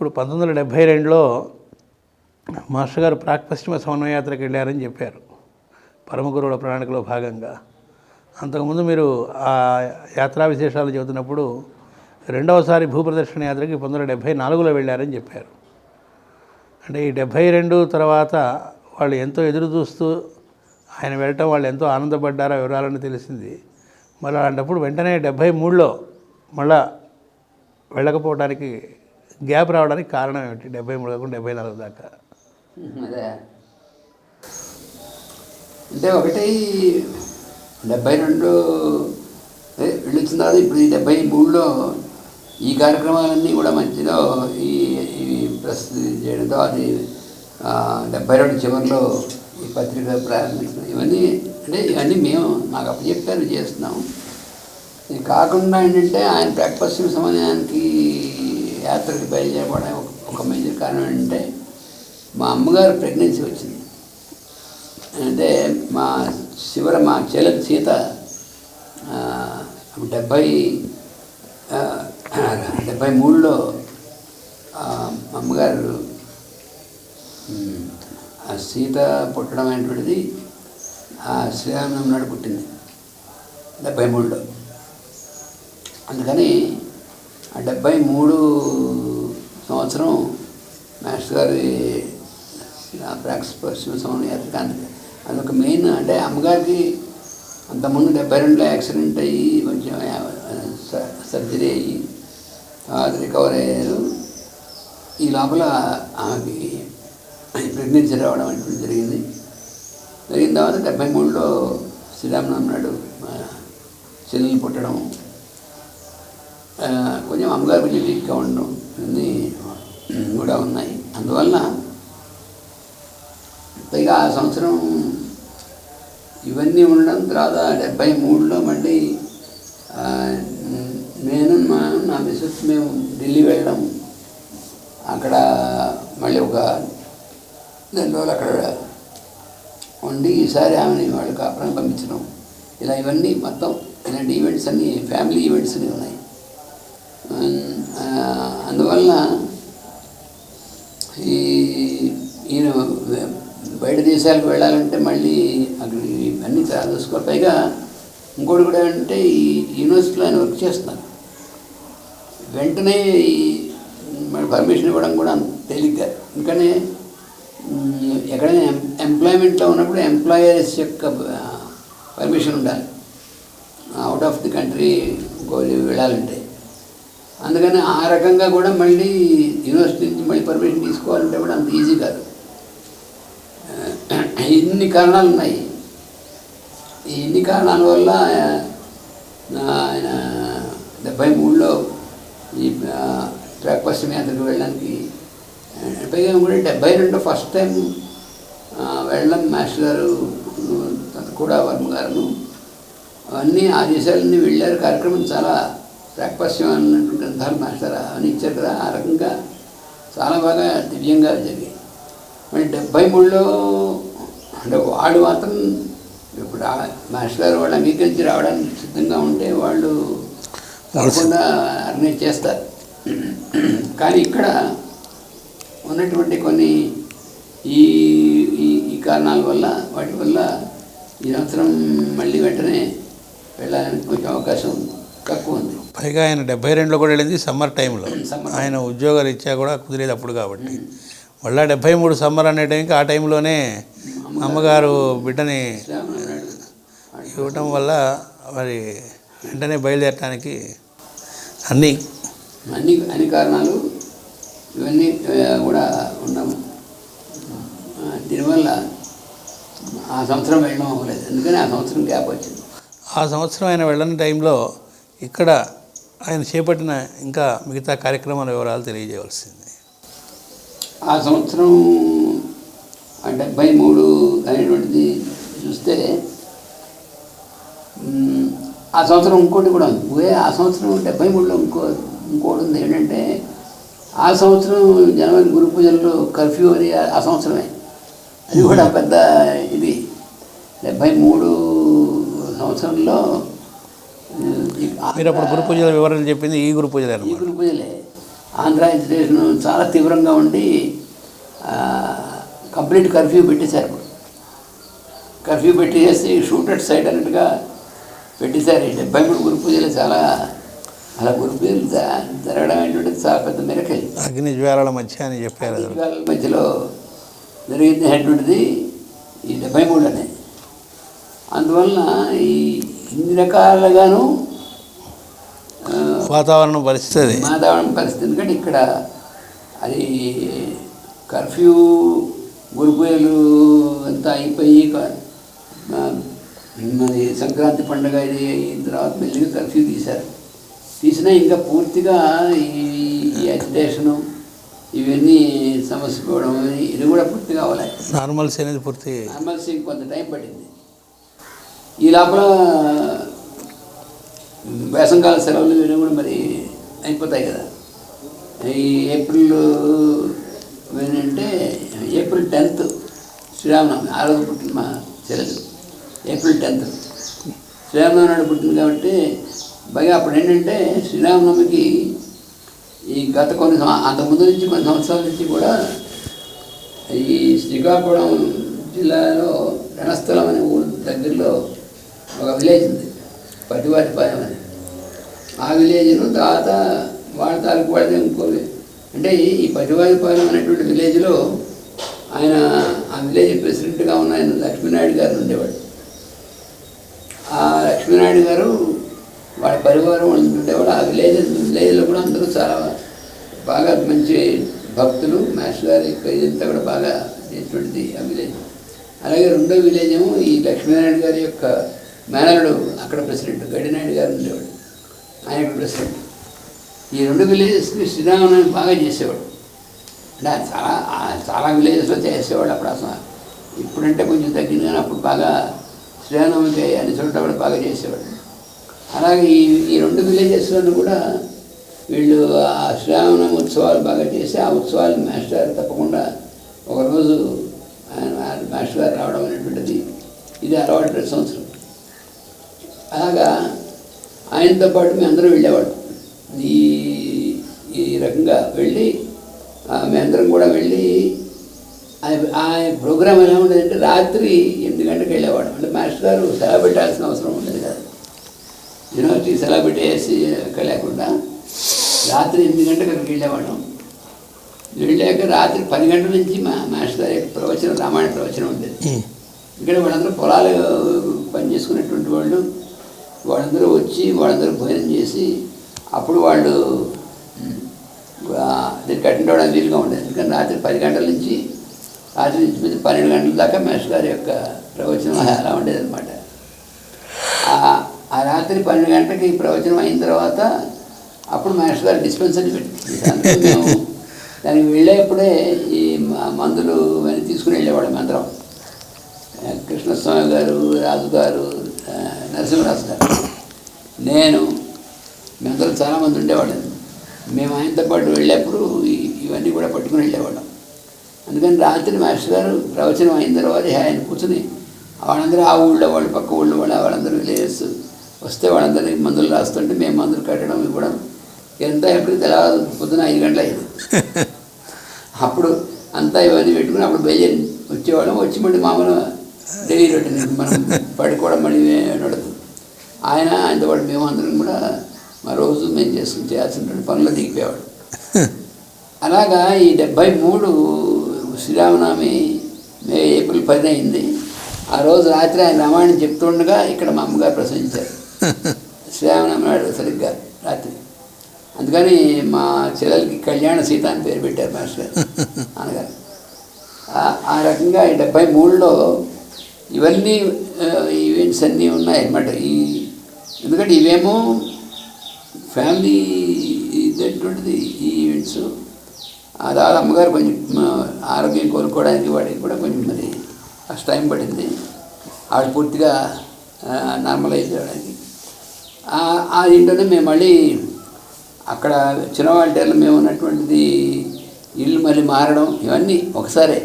ఇప్పుడు 1972లో మాస్టర్ గారు ప్రాక్పశ్చిమ సమన్వయయాత్రకు వెళ్ళారని చెప్పారు, పరమగురువుల ప్రణాళికలో భాగంగా. అంతకుముందు మీరు ఆ యాత్రా విశేషాలు చెబుతున్నప్పుడు రెండవసారి భూప్రదక్షిణ యాత్రకి 1974లో వెళ్ళారని చెప్పారు. అంటే ఈ 72 తర్వాత వాళ్ళు ఎంతో ఎదురు చూస్తూ ఆయన వెళ్ళటం, వాళ్ళు ఎంతో ఆనందపడ్డారో వివరాలని తెలిసింది. మళ్ళీ అలాంటప్పుడు వెంటనే 73లో మళ్ళా వెళ్ళకపోవడానికి గ్యాప్ రావడానికి కారణం ఏమిటి? 73 కాకుండా 74 దాకా. అదే అంటే ఒకటి 72 వెళ్ళొచ్చిన ఇప్పుడు ఈ 73లో ఈ కార్యక్రమాలన్నీ కూడా మధ్యలో ఈ ప్రస్తుతి చేయడంతో అది 72 చివరిలో ఈ పత్రిక ప్రారంభించడం ఇవన్నీ అంటే ఇవన్నీ మేము మాకు అప్పచెప్పారు చేస్తున్నాము. ఇది కాకుండా ఏంటంటే ఆయన ప్రాక్పశ్చిమ సమయానికి యాత్రకి బయలుదేరడం ఒక మేజర్ కారణం ఏంటంటే మా అమ్మగారు ప్రెగ్నెన్సీ వచ్చింది. అంటే మా చెల్లెలు సీత 73లో అమ్మగారు ఆ సీత పుట్టడం అనేటువంటిది శ్రీరామనవమి నాడు పుట్టింది 73లో. అందుకని ఆ 73 సంవత్సరం మాస్టర్ గారి ప్రాక్పశ్చిమ సమన్వయ యాత్ర అదొక మెయిన్. అంటే అమ్మగారికి అంతకుముందు 72లో యాక్సిడెంట్ అయ్యి కొంచెం సర్జరీ అయ్యి అది రికవర్ అయ్యారు. ఈ లోపల ఆమెకి ప్రెగ్నెన్సీ రావడం అనేటువంటి జరిగిన తర్వాత 73లో శ్రీరామనవమి నాడు చెల్లెలు పుట్టడం, కొంచెం అమ్మగారు కొంచెం వీక్గా ఉండడం అన్నీ కూడా ఉన్నాయి. అందువల్ల పైగా ఆ సంవత్సరం ఇవన్నీ ఉండడం తర్వాత 73లో మళ్ళీ నేను నా మిస్సెస్ మేము ఢిల్లీ వెళ్ళడం, అక్కడ మళ్ళీ ఒక 2 రోజులు అక్కడ ఉండి ఈసారి ఆమెని వాళ్ళు కాపురం పంపించడం, ఇలా ఇవన్నీ మొత్తం ఇలాంటి ఈవెంట్స్ అన్నీ ఫ్యామిలీ ఈవెంట్స్ అన్నీ ఉన్నాయి. అందువలన ఈయన బయట దేశాలకు వెళ్ళాలంటే మళ్ళీ అక్కడ అన్నీ చూసుకోవాలి. పైగా ఇంకోటి కూడా ఏంటంటే ఈ యూనివర్సిటీలో ఆయన వర్క్ చేస్తున్నారు. వెంటనే మరి పర్మిషన్ ఇవ్వడం కూడా తేలిగ్గా, ఎందుకనే ఎక్కడైనా ఎంప్లాయ్మెంట్లో ఉన్నప్పుడు ఎంప్లాయర్స్ యొక్క పర్మిషన్ ఉండాలి అవుట్ ఆఫ్ ది కంట్రీ వెళ్ళాలంటే. అందుకని ఆ రకంగా కూడా మళ్ళీ యూనివర్సిటీ నుంచి మళ్ళీ పర్మిషన్ తీసుకోవాలంటే కూడా అంత ఈజీ కాదు. ఇన్ని కారణాలు ఉన్నాయి. ఈ ఇన్ని కారణాల వల్ల ఆయన 73లో ఈ ప్రాక్పశ్చిమ యాత్రకు వెళ్ళడానికి, పైగా కూడా 72 ఫస్ట్ టైం వెళ్ళడం మాస్టర్ గారు కూడా వర్మ గారు అవన్నీ ఆ దేశాలన్నీ వెళ్ళారు. కార్యక్రమం చాలా ప్రాక్పశ్చిమ అన్నటువంటి గ్రంథాలు మాస్టర్ అని ఇచ్చారు కదా, ఆ రకంగా చాలా బాగా దివ్యంగా జరిగాయి. మరి 73లో అంటే వాడు మాత్రం ఇప్పుడు మాస్టర్ గారు వాళ్ళు అంగీకరించి రావడానికి సిద్ధంగా ఉంటే వాళ్ళు తప్పకుండా ఆర్గనైజ్ చేస్తారు. కానీ ఇక్కడ ఉన్నటువంటి కొన్ని ఈ ఈ కారణాల వల్ల వాటి వల్ల ఈ సంవత్సరం మళ్ళీ వెంటనే వెళ్ళడానికి కొంచెం అవకాశం తక్కువ ఉంది. పైగా ఆయన 72లో కూడా వెళ్ళింది సమ్మర్ టైంలో, ఆయన ఉద్యోగ రీత్యా కూడా కుదిరేది అప్పుడు కాబట్టి. మళ్ళీ 73 సమ్మర్ అనే టైంకి ఆ టైంలోనే అమ్మగారు బిడ్డని ఇవ్వటం వల్ల మరి వెంటనే బయలుదేరటానికి అన్ని కారణాలు ఇవన్నీ కూడా ఉన్నాము. దీనివల్ల ఆ సంవత్సరం వెళ్ళడం అవ్వలేదు, ఎందుకని ఆ సంవత్సరం గ్యాప్ వచ్చింది. ఆ సంవత్సరం ఆయన వెళ్ళని టైంలో ఇక్కడ ఆయన చేపట్టిన ఇంకా మిగతా కార్యక్రమాల వివరాలు తెలియజేయవలసింది. ఆ సంవత్సరం 73 అనేటువంటిది చూస్తే ఆ సంవత్సరం ఇంకోటి కూడా ఉంది. ఆ సంవత్సరం 73లో ఇంకోటి ఉంది. ఏంటంటే ఆ సంవత్సరం జనవరి గురు పూజల్లో కర్ఫ్యూ అని ఆ సంవత్సరమే. అది కూడా పెద్ద ఇది 73 సంవత్సరంలో మీరు అప్పుడు గురు పూజల వివరాలు చెప్పింది ఈ గురు పూజలే. ఈ గురు పూజలే ఆంధ్ర ఎడ్యుకేషన్ చాలా తీవ్రంగా ఉండి కంప్లీట్ కర్ఫ్యూ పెట్టేశారు. కర్ఫ్యూ పెట్టేసి షూట్ అట్ సైడ్ అన్నట్టుగా పెట్టేశారు. 73 గురు పూజలు చాలా అలా గురు పూజలు జరగడం అనేటువంటిది చాలా పెద్ద మిరకల్. అగ్ని జ్వాలల మధ్య అని చెప్పారు. అగ్ని జ్వాలల మధ్యలో జరిగింది అనేటువంటిది ఈ 73 అనే. అందువలన ఈ ఇన్ని రకాలుగాను వాతావరణం పరిస్థితి ఎందుకంటే ఇక్కడ అది కర్ఫ్యూ గురు పూజలు అంతా అయిపోయి మరి సంక్రాంతి పండుగ ఇది అయిన తర్వాత మెల్లిగా కర్ఫ్యూ తీసినా ఇంకా పూర్తిగా ఈ అజిటేషను ఇవన్నీ సమస్య పోవడం ఇది కూడా పూర్తిగా అవ్వలేదు. నార్మల్సీ అనేది నార్మల్సీకి కొంత టైం పట్టింది. ఈ లోపల వేసంకాల సెలవులు ఇవన్నీ కూడా మరి అయిపోతాయి కదా. ఈ ఏప్రిల్ ఏంటంటే ఏప్రిల్ 10th శ్రీరామనవమి. ఆ రోజు పుట్టిన మా చెల్లెలు ఏప్రిల్ 10th శ్రీరామనవమి నాడు పుట్టింది. కాబట్టి బాగా అప్పుడు ఏంటంటే శ్రీరామనవమికి ఈ గత అంతకుముందు నుంచి కొన్ని సంవత్సరాల నుంచి కూడా ఈ శ్రీకాకుళం జిల్లాలో రణస్థలం అనే ఊరు దగ్గరలో ఒక విలేజ్ ఉంది, పట్టివారిపాలెం అని. ఆ విలేజ్ను తర్వాత వాళ్ళ తాలూకు వాళ్ళది ఇంకోవి. అంటే ఈ పట్టివారిపాలెం అనేటువంటి విలేజ్లో ఆయన ఆ విలేజ్ ప్రెసిడెంట్గా ఉన్న ఆయన లక్ష్మీనాయుడు గారు ఉండేవాడు. ఆ లక్ష్మీనాయుడు గారు వాళ్ళ పరివారం ఉండేవాడు. ఆ విలేజ్లో కూడా అందరూ చాలా బాగా మంచి భక్తులు. మాస్టర్ గారి ఇదంతా కూడా బాగా చేసినటువంటిది ఆ విలేజ్. అలాగే రెండో విలేజ్ ఏమో ఈ లక్ష్మీనారాయణ గారి యొక్క మేనరుడు అక్కడ ప్రెసిడెంట్ గడినాయుడు గారు ఉండేవాడు, ఆయన ప్రెసిడెంట్. ఈ రెండు విలేజెస్కి శ్రీరామనవమి బాగా చేసేవాడు. అంటే చాలా విలేజెస్లో చేసేవాడు అప్పుడు. అసలు ఇప్పుడంటే కొంచెం తగ్గింది, కానీ అప్పుడు బాగా శ్రీరామనవమికి అన్ని చోట్ల కూడా బాగా చేసేవాడు. అలాగే ఈ రెండు విలేజెస్లోనూ కూడా వీళ్ళు ఆ శ్రీరామనవమి ఉత్సవాలు బాగా చేసి ఆ ఉత్సవాలు మాస్టర్ గారు తప్పకుండా ఒకరోజు ఆయన మాస్టర్ గారు రావడం అనేటువంటిది ఇది అలవాటు ప్రతి సంవత్సరం. అలాగా ఆయనతో పాటు మేము అందరం వెళ్ళేవాడు. ఈ రకంగా వెళ్ళి మేమందరం కూడా వెళ్ళి ఆ ప్రోగ్రాం ఎలా ఉండేదంటే రాత్రి 8 గంటలకు వెళ్ళేవాడు. అంటే మాస్టర్ గారు సెలవు పెట్టాల్సిన అవసరం ఉండేది కాదు. యూనివర్సిటీ సెలవు పెట్టేసి లేకుండా రాత్రి 8 గంటలకు అక్కడికి వెళ్ళేవాళ్ళం. వెళ్ళాక రాత్రి 10 గంటల నుంచి మాస్టర్ గారి యొక్క ప్రవచనం, రామాయణ ప్రవచనం ఉండేది. ఇక్కడ వాళ్ళందరూ పొలాలు పనిచేసుకునేటువంటి వాళ్ళు, వాళ్ళందరూ వచ్చి వాళ్ళందరూ భోజనం చేసి అప్పుడు వాళ్ళు దీనికి అటెండ్ అవ్వడానికి వీలుగా ఉండేది. ఎందుకంటే రాత్రి 10 గంటల నుంచి 12 గంటల దాకా మాస్టర్ గారి యొక్క ప్రవచనం అలా ఉండేది అనమాట. ఆ రాత్రి 12 గంటలకి ప్రవచనం అయిన తర్వాత అప్పుడు మాస్టర్ గారు డిస్పెన్సరీ పెట్టి మేము దానికి వెళ్ళేప్పుడే ఈ మందులు అని తీసుకుని వెళ్ళేవాళ్ళం అందరం. కృష్ణస్వామి గారు, రాజు గారు, నరసింహరాజు గారు, నేను, మేమందరం చాలామంది ఉండేవాళ్ళం. మేము ఆయనతో పాటు వెళ్ళేప్పుడు ఇవన్నీ కూడా పట్టుకుని వెళ్ళేవాళ్ళం. అందుకని రాత్రి మాస్టర్ గారు ప్రవచనం అయిన తర్వాత ఆయన కూర్చుని వాళ్ళందరూ ఆ ఊళ్ళో వాళ్ళు, పక్క ఊళ్ళో వాళ్ళందరూ విలేజెస్ వస్తే వాళ్ళందరికీ మందులు రాస్తుంటే మేము మందులు కట్టడం ఇవ్వడం ఎంత ఎప్పటికీ తెలవదు. పొద్దున 5 గంటలు అయింది. అప్పుడు అంతా ఇవన్నీ పెట్టుకుని అప్పుడు బయలుదేరి వచ్చేవాళ్ళం. వచ్చి మళ్ళీ మామూలు డైలీ రొటీన్ మనం పడుకోవడం మళ్ళీ నడదు. ఆయనతో పాటు మేము అందరం కూడా మా రోజు మేము చేయాల్సిన పనులు దిగిపోయేవాడు. అలాగా ఈ 73 శ్రీరామనవమి ఏప్రిల్ 10 అయింది. ఆ రోజు రాత్రి ఆయన రామాయణం చెప్తుండగా ఇక్కడ మా అమ్మగారు ప్రసవించారు. శ్రీరామనవమి నాడు సరిగ్గా రాత్రి. అందుకని మా చెల్లెలకి కళ్యాణ సీత అని పేరు పెట్టారు మాస్టర్ గారు, నాన్నగారు. ఆ రకంగా ఈ 73లో ఇవన్నీ ఈవెంట్స్ అన్నీ ఉన్నాయన్నమాట. ఎందుకంటే ఇవేమో ఫ్యామిలీ ఇదేటువంటిది ఈ ఈవెంట్స్ ఆ తర్వాత అమ్మగారు కొంచెం ఆరోగ్యం కోలుకోవడానికి వాడికి కూడా కొంచెం మరి ఫస్ట్ టైం పడింది ఆవిడ పూర్తిగా నార్మలైజ్ అవ్వడానికి. ఆ ఇంట్లోనే మేము మళ్ళీ అక్కడ చిన్నవాళ్ళలో మేము ఉన్నటువంటిది ఇల్లు మళ్ళీ మారడం ఇవన్నీ ఒకసారే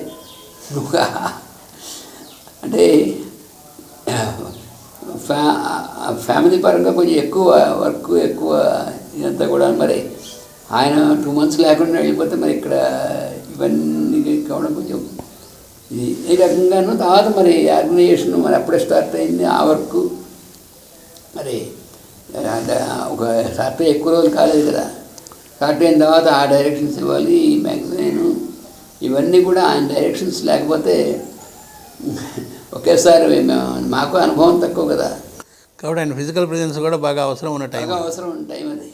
అంటే ఫ్యామిలీ పరంగా కొంచెం ఎక్కువ వర్క్ ఎక్కువ ఇదంతా కూడా మరి ఆయన 2 months లేకుండా వెళ్ళిపోతే మరి ఇక్కడ ఇవన్నీ కావడం కొంచెం ఈ రకంగాను. తర్వాత మరి ఆర్గనైజేషన్ మరి అప్పుడే స్టార్ట్ అయింది ఆ వర్క్. మరి ఒక సాఫ్ట్వేర్ ఎక్కువ రోజులు కాలేదు కదా, స్టార్ట్ అయిన తర్వాత ఆ డైరెక్షన్స్ ఇవ్వాలి, ఈ మ్యాగజైన్ ఇవన్నీ కూడా ఆయన డైరెక్షన్స్ లేకపోతే ఒకేసారి మాకు అనుభవం తక్కువ కదా, కాబట్టి ఆయన ఫిజికల్ ప్రెజెన్స్ కూడా బాగా అవసరం ఉన్న టైం అవసరం టైం అది.